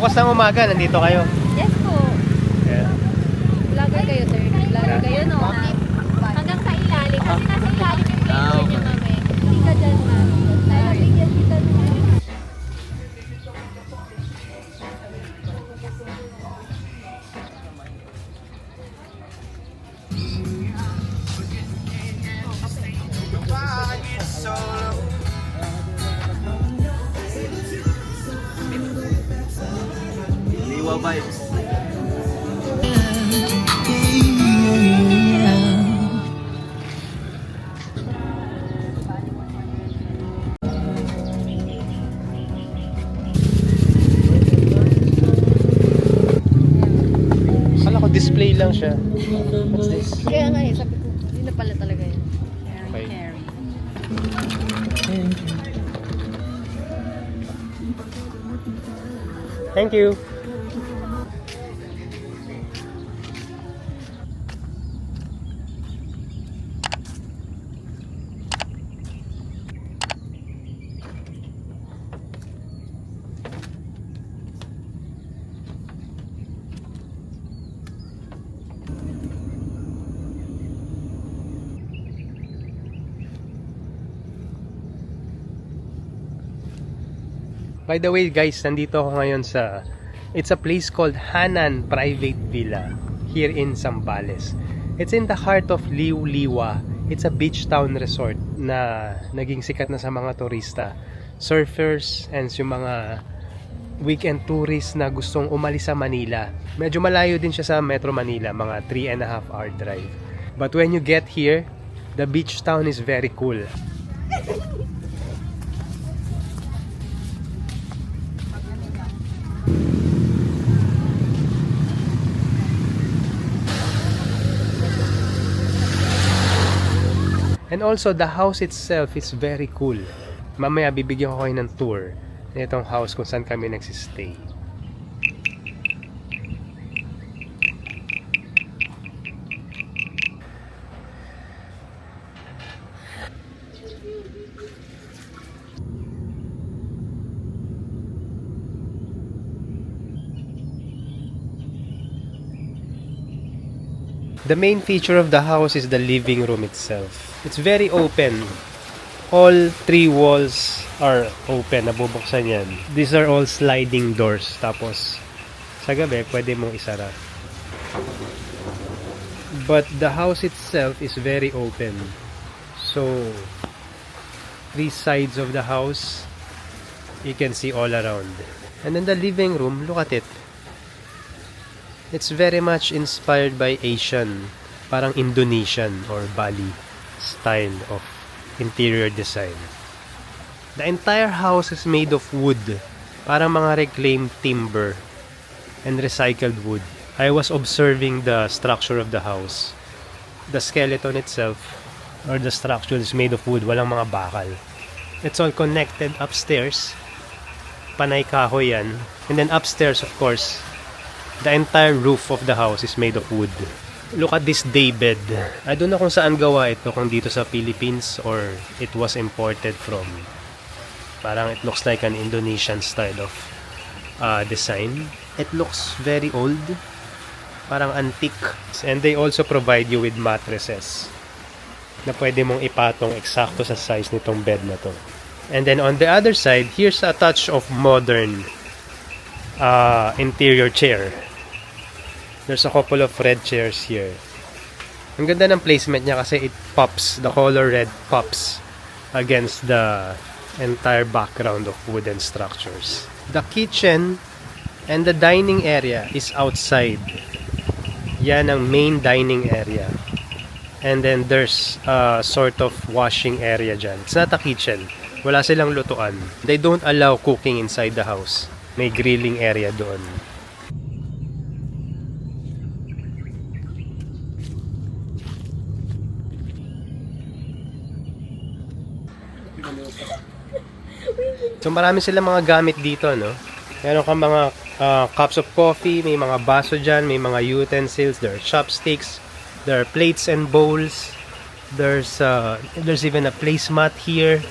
Bukas ng umaga, nandito kayo. Yes po. Yeah. Vlogger kayo, sir. Vlogger kayo, no? Hanggang sa ilalim. Kasi nasa ilalim yung picture niyo, mami. Hindi ka dyan, ma'am. Nabigyan kita na. Liwa vibes. Akala ko display lang siya. What's this? Kaya nga eh, sabi ko, yun na pala talaga yun. Okay. Thank you. By the way guys, nandito ako ngayon sa it's a place called Hanan Private Villa here in Zambales. It's in the heart of Liuliwa. It's a beach town resort na naging sikat na sa mga turista, surfers, and yung mga weekend tourists na gustong umalis sa Manila. Medyo malayo din siya sa Metro Manila, mga 3.5 hour drive. But when you get here, the beach town is very cool. And also, the house itself is very cool. Mamaya bibigyan ko kayo ng tour na itong house kung saan kami nagsistay. The main feature of the house is the living room itself. It's very open. All three walls are open. Nabubuksan yan. These are all sliding doors. Tapos, sa gabi, pwede mong isara. But the house itself is very open. So, three sides of the house, you can see all around. And then the living room, look at it. It's very much inspired by Asian, parang Indonesian or Bali style of interior design. The entire house is made of wood, parang mga reclaimed timber and recycled wood. I was observing the structure of the house. The skeleton itself, or the structure, is made of wood, walang mga bakal. It's all connected upstairs. Panay kahoy yan. And then upstairs, of course, the entire roof of the house is made of wood. Look at this day bed. I don't know kung saan gawa ito, kung dito sa Philippines or it was imported from, parang it looks like an Indonesian style of design. It looks very old, parang antique. And they also provide you with mattresses na pwede mong ipatong eksakto sa size nitong bed na to. And then on the other side, here's a touch of modern interior chair. There's a couple of red chairs here. Ang ganda ng placement niya kasi it pops, the color red pops against the entire background of wooden structures. The kitchen and the dining area is outside. Yan ang main dining area. And then there's a sort of washing area dyan. It's not a kitchen. Wala silang lutuan. They don't allow cooking inside the house. May grilling area doon. So marami silang mga gamit dito, no? Meron kang mga cups of coffee, may mga baso dyan, may mga utensils, there are chopsticks, there are plates and bowls, there's even a placemat here,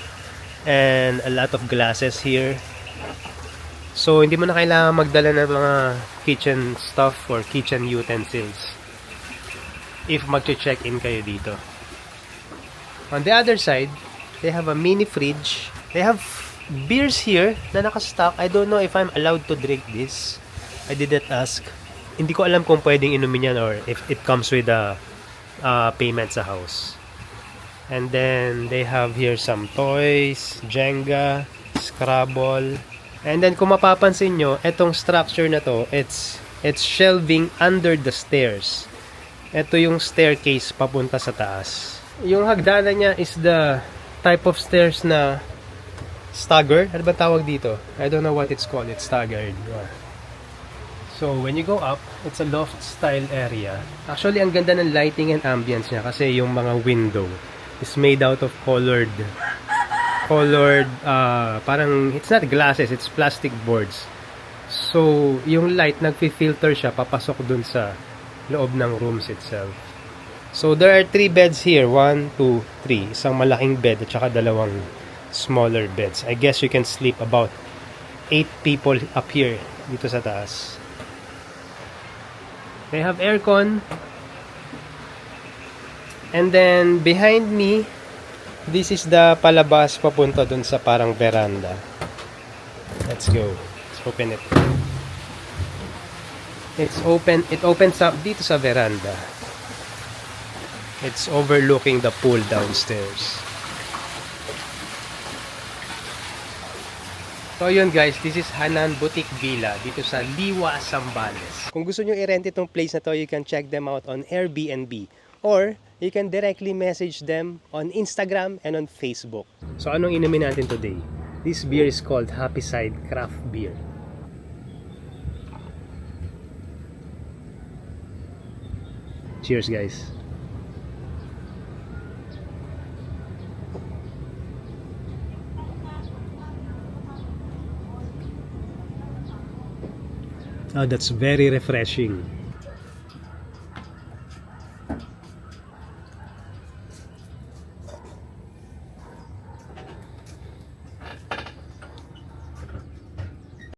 and a lot of glasses here. So, hindi mo na kailangan magdala ng mga kitchen stuff or kitchen utensils if mag-check-in kayo dito. On the other side, they have a mini fridge. They have beers here na nakastock. I don't know if I'm allowed to drink this. I didn't ask. Hindi ko alam kung pwedeng inumin yan or if it comes with a payment sa house. And then they have here some toys, Jenga, Scrabble. And then kung mapapansin nyo, etong structure na to, it's shelving under the stairs. Ito yung staircase papunta sa taas. Yung hagdanan niya is the type of stairs na stagger. Ano ba tawag dito? I don't know what it's called. It's staggered. So, when you go up, it's a loft style area. Actually, ang ganda ng lighting and ambience niya kasi yung mga window is made out of colored, parang, it's not glasses, it's plastic boards. So, yung light, nagfi-filter siya, papasok dun sa loob ng rooms itself. So, there are 3 beds here. 1, 2, 3. Isang malaking bed at saka dalawang smaller beds. I guess you can sleep about 8 people up here dito sa taas. They have aircon. And then, behind me, this is the palabas papunta dun sa parang veranda. Let's go. Let's open it. It's open. It opens up dito sa veranda. It's overlooking the pool downstairs. So yun guys, this is Hanan Boutique Villa dito sa Liwa, Zambales. Kung gusto nyo i-rent itong place na to, you can check them out on Airbnb. Or you can directly message them on Instagram and on Facebook. So anong inumin natin today? This beer is called Happy Side Craft Beer. Cheers guys. Oh, that's very refreshing.